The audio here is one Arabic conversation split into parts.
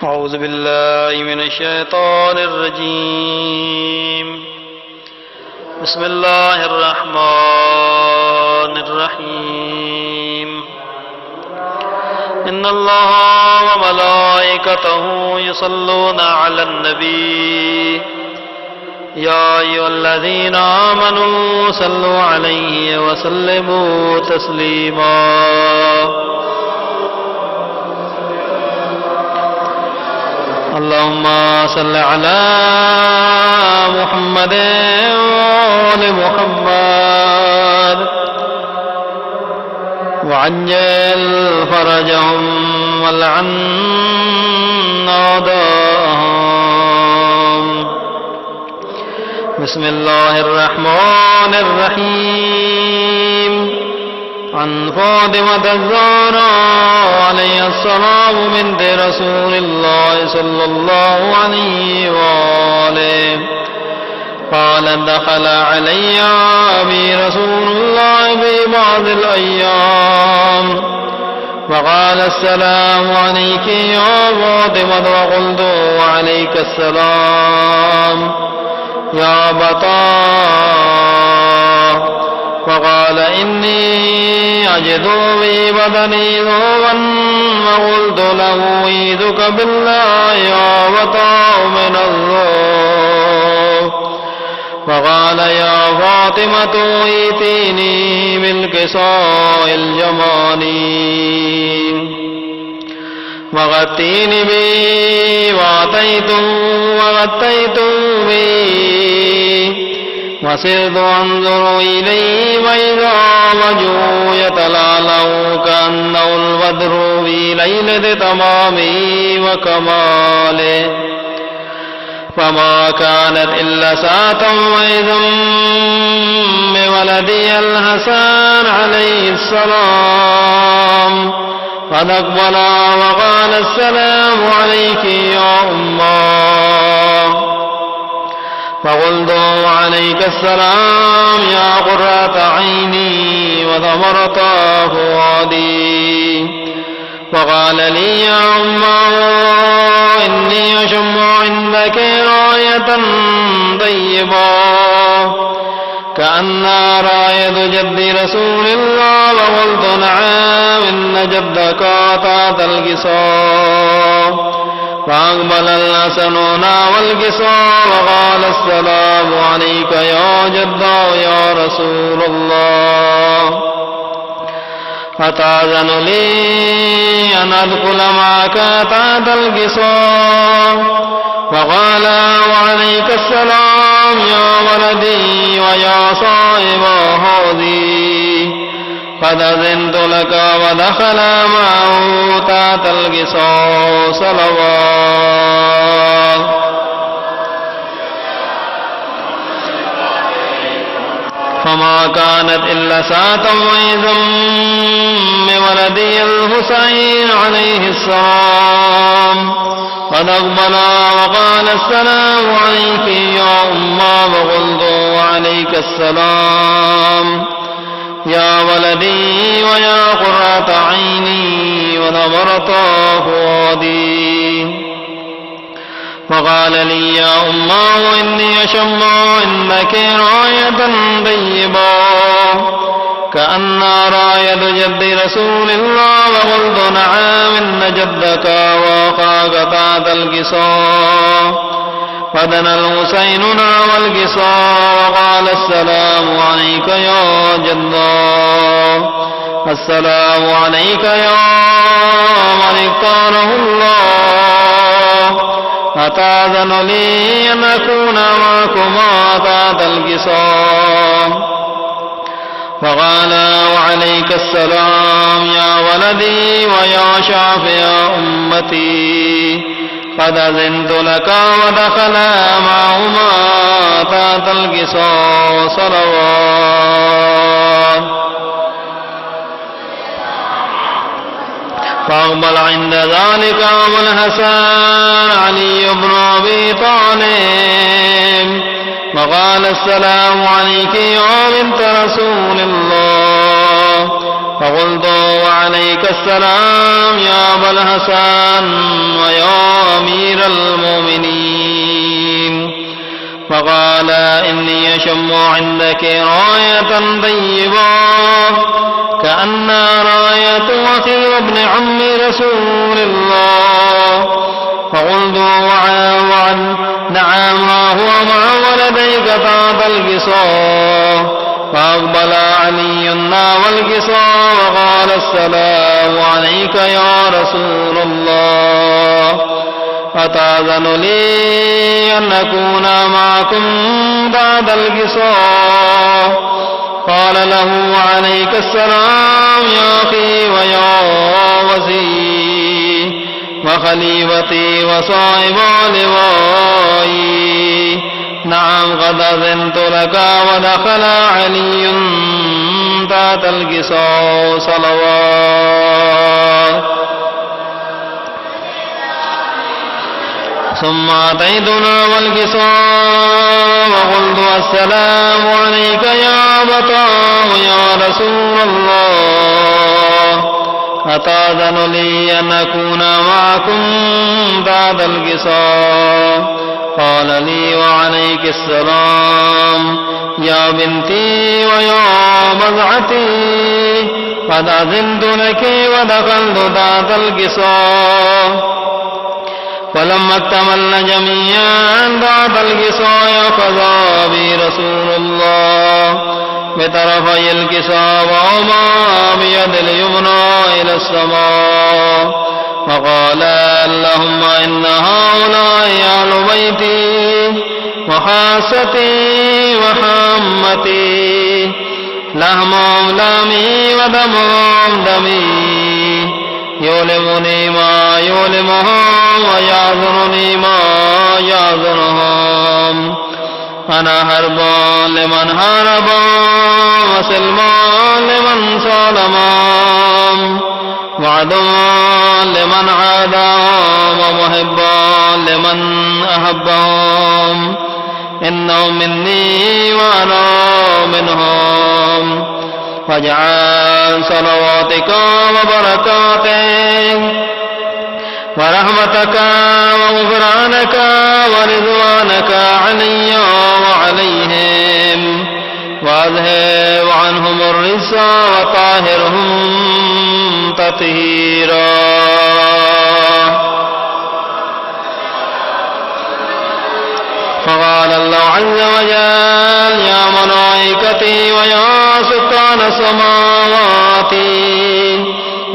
أعوذ بالله من الشيطان الرجيم بسم الله الرحمن الرحيم إن الله وملائكته يصلون على النبي يا أيها الذين آمنوا صلوا عليه وسلموا تسليما اللهم صل على محمد وآل محمد وعجل فرجهم والعن أعداءهم بسم الله الرحمن الرحيم عن فاطمة الزهراء عليه السلام بنت رسول الله صلى الله عليه وآله قالت دخل علي أبي رسول الله في بعض الأيام فقال السلام عليك يا فاطمة وقلت وعليك السلام يا أبتاه فقال إني أجد في بدني ذوبا وقلت له أعيذك بالله يا أبتاه من الذوب فقال يا فاطمة ائتيني بالكساء الجماني وغطيني بي وغطيت بي وسرت أنظر إليه وإذا وجهه يتلألأ كأنه البدر في ليلة تمامه وكماله فما كانت إلا ساعة وإذا بولدي الحسن عليه السلام قد أقبل وقال السلام عليك يا أمه فقلت وعليك السلام يا قرة عيني وثمرة فؤادي وقال لي يا أمه إني أشم عندك راية طيبة كأنها راية جد رسول الله وقلت نعم إن جدك تحت القصاب فأقبل الحسن نحو القصاب وقال السلام عليك يا جدة يا رسول الله أتأذن لي أن أدخل معك تحت القصاب فقال وعليك السلام يا ولدي ويا صاحب حوضي قد أذنت لك ودخل معه تحت القصاص صلوات فما كانت إلا ساعة وإذا بولدي الحسين عليه السلام قد أقبل وقال السلام عليك يا أمه وقلت وعليك السلام يا ولدي ويا قرة عيني وثمرة فؤادي فقال لي يا أمه إني أشم عندك راية طيبة كأنها راية جد رسول الله وقلت نعم إن جدك وأخاك تحت القصاب فدنا الحسين نحو القصاب وقال السلام عليك يا جدة السلام عليك يا من اختاره الله أتأذن لي أن أكون معكما تحت القصاب فقال وعليك السلام يا ولدي ويا شافع أمتي قد أذنت لك ودخل معهما تحت القصاص صلوات فأقبل عند ذلك أبو الحسن علي بن أبي طالب فقال السلام عليك يا بنت رسول الله. فقلت وعليك السلام يا أبا الحسن ويا أمير المؤمنين. فقال إني أشم عندك راية طيبة كأنها راية أخي وابن عم رسول الله. فقلت نعم ها هو مع ولديك تحت القصاء. فأقبل علي والقصاء وقال السلام عليك يا رسول الله. أتأذن لي أن أكون معكم بعد القصاء؟ قال له وعليك السلام يا أخي ويا وزيري وخليفتي وصاحب لوائي. نعم قد أذنت لك. ودخل علي تحت القصاء صلوات. ثم أتيتنا والقصاء وقلت السلام عليك يا أبتاه يا رسول الله. أتأذن لي أن أكون معكم بعد القصاء؟ قال لي وعليك السلام يا بنتي ويا بضعتي. قد أذنت لك ودخلت تحت القصاء. فلما اكتملنا جميعا تحت القصاء أخذ بي رسول الله بطرفي القصاء وهما بيد اليمنى إلى السماء. فقال اللهم إن هؤلاء أهل بيتي وخاصتي وحامتي، لحمهم لحمي ودمهم دمي، يؤلمني ما يؤلمهم ويعذرني ما يعذرهم. أنا حرب لمن حارب وسلمان لمن سالمهم، وعدو لمن عاداهم ومحبا لمن أحبهم. إنهم مني وأنا منهم. واجعل صلواتك وبركاتك ورحمتك وغفرانك ورضوانك علي وعليهم، واذهب عنهم الرجس وطهرهم تطهيرا. فقال الله عز وجل يا ملائكتي ويا سكان السماوات،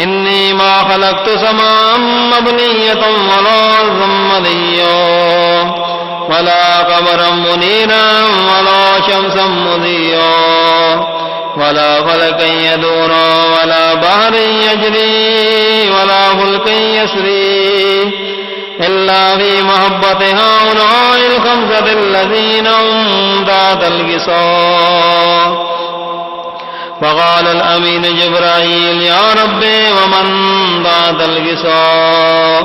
إني ما خلقت سماء مبنية ولا أرضا مضيا ولا قمرا منيرا ولا شمسا مضيا ولا فلكا يدورا ولا بحر يجري ولا فلك يسري إلا في محبة هؤلاء الخمسة الذين هم تحت القصاء. فقال الأمين جبرائيل يا ربي ومن تحت القصاء؟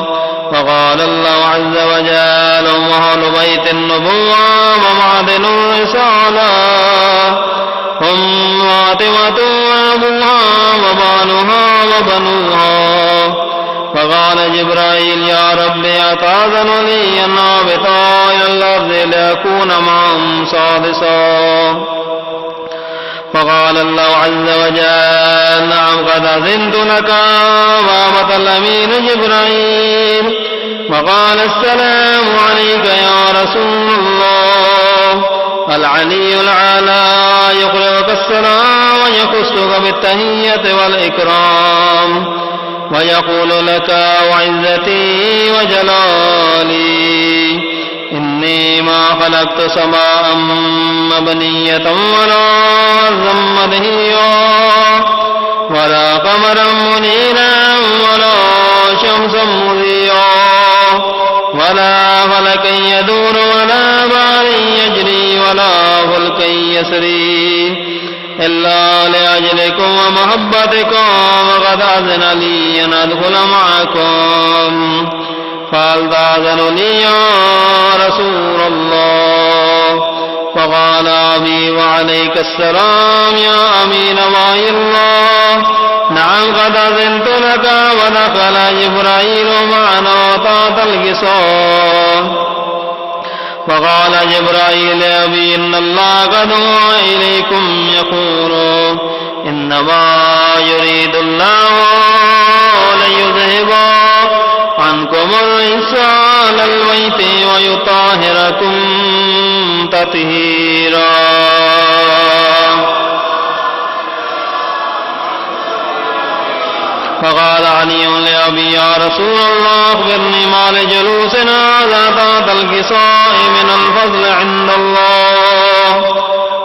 فقال الله عز وجل هم أهل بيت النبوة ومعدن الرسالة، هم فاطمة وأبوها وبانها وبنوها. فقال جبرائيل يا ربي أتأذن لي أن أهبط إلى الأرض لأكون معهم سادسا؟ فقال الله عز وجل نعم قد أذنت لك. وهبط الأمين جبرائيل وقال السلام عليك يا رسول الله. العلي العالى يقرئك السلام ويخصك بالتحية والإكرام ويقول لك وعزتي وجلالي إني ما خلقت سماء مبنية ولا أرضا مدهيا ولا قمرا منيرا ولا شمسا مضيا ولا فلكا يدور ولا بحر يجري ولا فلك يسري إلا لأجلكم ومحبتكم. وقد أذن لي أن أدخل معكم، فهل تأذن لي يا رسول الله؟ فقال أبي وعليك السلام يا أمين وحي الله نعم قد أذنت لك ودخل جبرائيل معنا وطاط القصاص فقال جبرائيل أبي إن الله قد أوحى إليكم يقول إنما يريد الله ليذهب عنكم الرجس أهل البيت ويطهركم تطهيرا. فقال علي لأبي يا رسول الله أخبرني ما لجلوسنا هذا تحت القصاء من الفضل عند الله.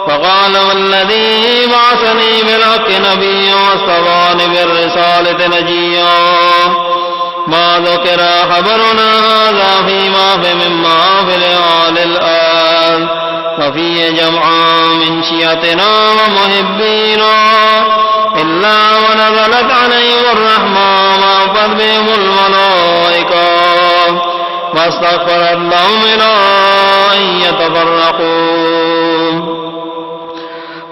فقال والذي بعثني بالحق نبيا واصطفاني بالرسالة نجيا ما ذكر خبرنا هذا فيما في مما في لآل الآن وفي جمع من شيعتنا ومحبينا إلا ونزلت عليهم الرحمة وأنفت بهم الملائكة واستغفرت لهم إلى أن يتفرقوا.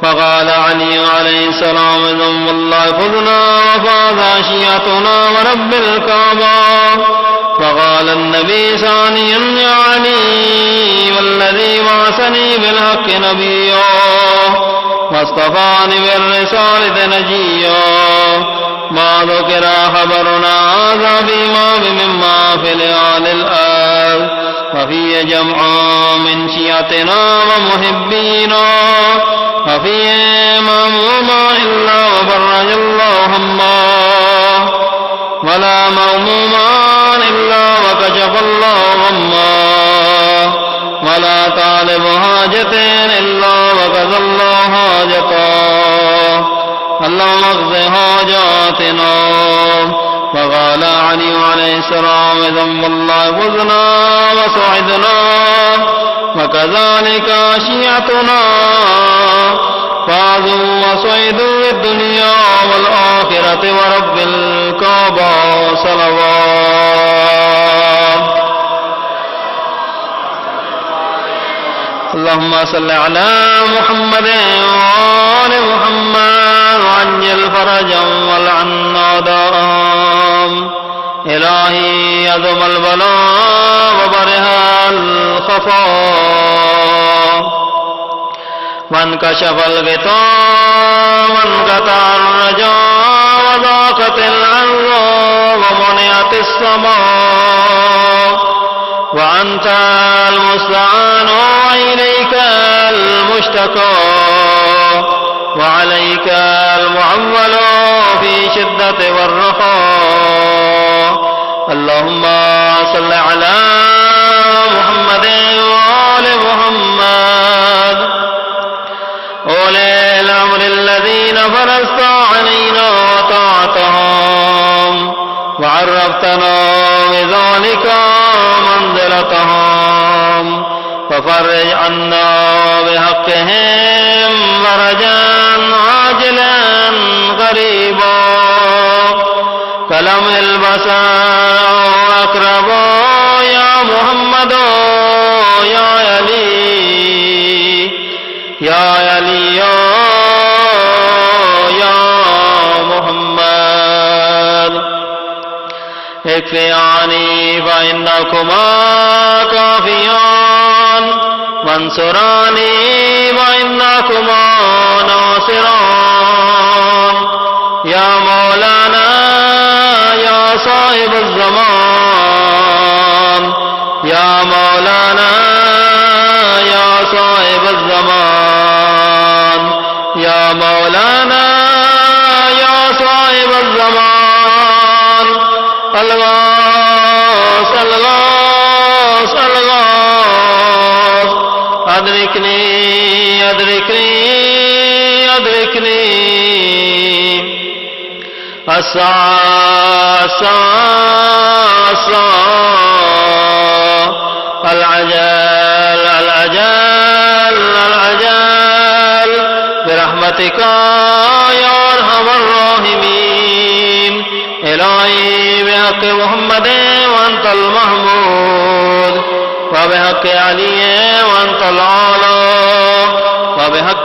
فقال علي عليه السلام ذم الله فذنا وفاذا شيعتنا ورب الكعبة. فقال النبي ثانيا يا علي والذي بعثني بالحق نبيا واصطفاني بالرسالة نجيا ما ذكر خبرنا هذا فيما مما في لآل الآن وفي جمع من شيعتنا ومحبينا وفي مهموما إلا وفرج الله همه ولا مهموما إلا وكشف الله همه ولا طالب حاجة إلا وكذا الله حاجته اللهم اقض حاجاتنا. فقال علي عليه السلام ذم الله فزنا وسعدنا وكذلك شيعتنا فازوا وسعدوا في الدنيا والآخرة ورب الكعبة صلوات. اللهم صل على محمد وآل محمد وعجل فرجا والعن أعداءهم. إلهي أذم البلاء وبرها الخفاء وانكشف الغطاء وانقطع الرجاء وضاقت الأرض ومنعت السماء وأنت المستعان وإليك المشتكى وعليك المعول في شدة والرخاء. اللهم صل على محمد وآل محمد أولي الأمر الذين فرضت علينا طاعتهم وعرفتنا بذلك منزلتهم ففرج عنا بحقهم فرجا عاجلا قريبا كلمح البصر أقرب يا محمد يا علي يا علي يا محمد. اكفياني فإنكما كافيان وانصراني فإنكما ناصران يا مولانا يا صاحب الزمان يا مولانا يا صاحب الزمان يا مولانا يا صاحب الزمان. الغاث الغاث الغاث أدركني أدركني أدركني الساعة الساعة الساعة العجل العجل العجل برحمتك يا أرحم الراحمين. إلهي بحق محمد وأنت المحمود وبحق علي وأنت الأعلى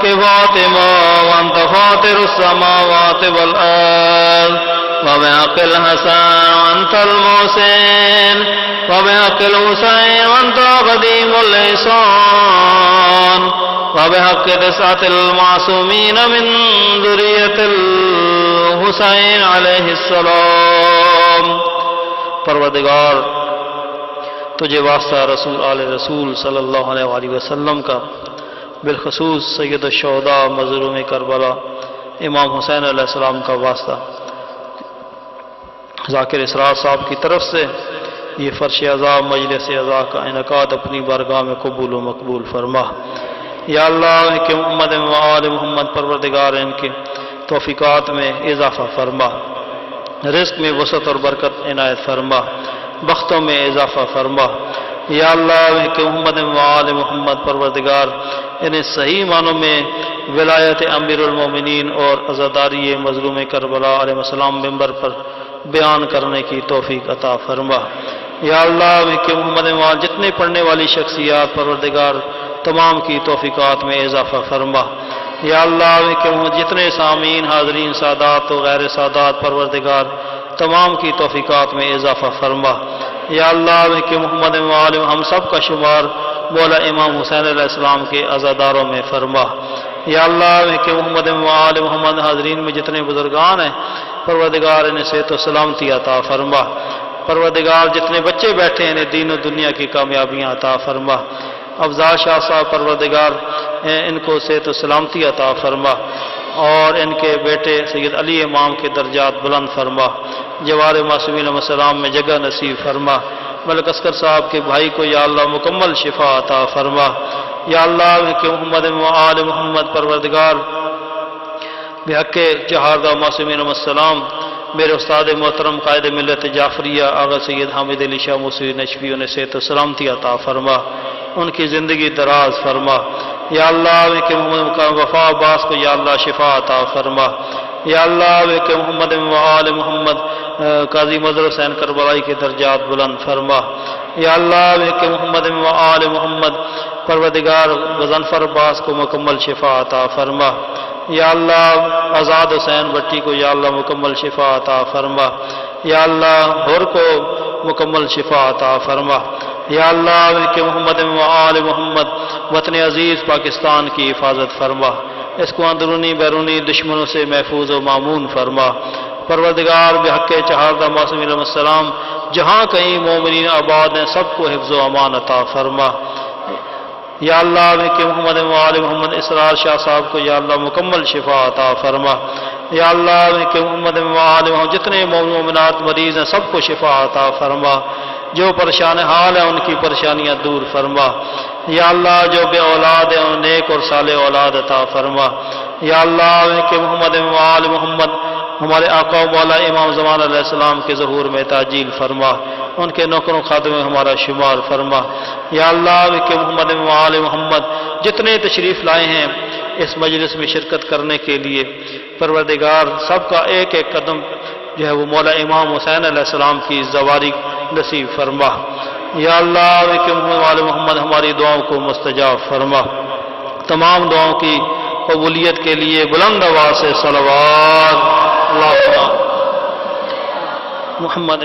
بحق فاطمة وأنت فاطر السماوات والأرض وبحق الحسن وأنت المحسن وبحق الحسين وأنت قديم الإحسان وبحق 9 المعصومين من ذرية الحسين عليه السلام۔ پروردگار تجھے واسطہ رسول آل رسول صلی اللہ علیہ وآلہ وسلم کا، بالخصوص سید الشہداء مظلوم کربلا امام حسین علیہ السلام کا واسطہ ذاکر اسرار صاحب کی طرف سے یہ فرش عزا مجلس عزا کا انعقاد اپنی بارگاہ میں قبول و مقبول فرما۔ یا اللہ ان کے محمد و آل محمد پروردگار ان کے توفیقات میں اضافہ فرما، رزق میں وسعت اور برکت عنایت فرما، بختوں میں اضافہ فرما۔ یا اللہ ان کے محمد و آل محمد پروردگار انہیں صحیح معنوں میں ولایت امیر المومنین اور عزاداری مظلوم کربلا علیہ السلام ممبر پر بیان کرنے کی توفیق عطا فرما۔ یا اللہ ان کے محمد و آل جتنے پڑھنے والی شخصیات پروردگار تمام کی توفیقات میں اضافہ فرما۔ یا اللہ ان کے جتنے سامعین حاضرین سادات و غیر سادات پروردگار تمام کی توفیقات میں اضافہ فرما۔ یا اللہ ان کے محمد و آل ہم سب کا شمار مولا امام حسین علیہ السلام کے عزاداروں میں فرما۔ یا اللہ ان کے محمد و آل محمد حاضرین میں جتنے بزرگان ہیں پروردگار انہیں صحت و سلامتی عطا فرما۔ پروردگار جتنے بچے بیٹھے ہیں انہیں دین و دنیا کی کامیابیاں عطا فرما۔ افضال شاہ صاحب پروردگار ان کو صحت و سلامتی عطا فرما، اور ان کے بیٹے سید علی امام کے درجات بلند فرما، جوار معصومین علیہ السلام میں جگہ نصیب فرما۔ ملک اصغر صاحب کے بھائی کو یا اللہ مکمل شفا عطا فرما۔ یا اللہ ان کے محمد و آل محمد پروردگار بحق چہاردہ معصومین علیہ السلام میرے استاد محترم قائد ملت جعفریہ آغا سید حامد علی شاہ موسوی نجفی انہیں صحت و سلامتی عطا فرما، ان کی زندگی دراز فرما۔ یا اللہ ان کے محمد وفا عباس کو یا اللہ شفا عطا فرما۔ یا اللہ ان کے محمد و آل محمد قاضی مظہر حسین کربلائی کے درجات بلند فرما۔ یا اللہ ان کے محمد و آل محمد پروردگار غضنفر عباس کو مکمل شفا عطا فرما۔ یا اللہ آزاد حسین بٹی کو یا اللہ مکمل شفا عطا فرما۔ یا اللہ ہر کو مکمل شفا عطا فرما۔ یا اللہ ان کے محمد و آل محمد وطن عزیز پاکستان کی حفاظت فرما، اس کو اندرونی بیرونی دشمنوں سے محفوظ و مامون فرما۔ پروردگار بحق چہاردہ معصومین علیہ السلام جہاں کہیں مومنین آباد ہیں سب کو حفظ و امان عطا فرما۔ یا اللہ ان کے محمد و آل محمد اسرار شاہ صاحب کو یا اللہ مکمل شفا عطا فرما۔ یا اللہ ان کے محمد و آل محمد جتنے مومنات مریض ہیں سب کو شفا عطا فرما، جو پریشان حال ہیں ان کی پریشانیاں دور فرما۔ یا اللہ جو بے اولاد ہیں انہیں نیک اور صالح اولاد عطا فرما۔ یا اللہ ان کے محمد و آل محمد ہمارے آقا و مولا امام زمان علیہ السلام کے ظہور میں تعجیل فرما، ان کے نوکروں خادم میں ہمارا شمار فرما۔ یا اللہ ان کے محمد و آل محمد جتنے تشریف لائے ہیں اس مجلس میں شرکت کرنے کے لیے پروردگار سب کا ایک ایک قدم جو ہے وہ مولا امام حسین علیہ السلام کی زواری نصیب فرما۔ یا اللہ ان کے محمد و آل محمد ہماری دعاؤں کو مستجاب فرما۔ تمام دعاؤں کی قبولیت کے لیے بلند آواز سے صلوات اللہ محمد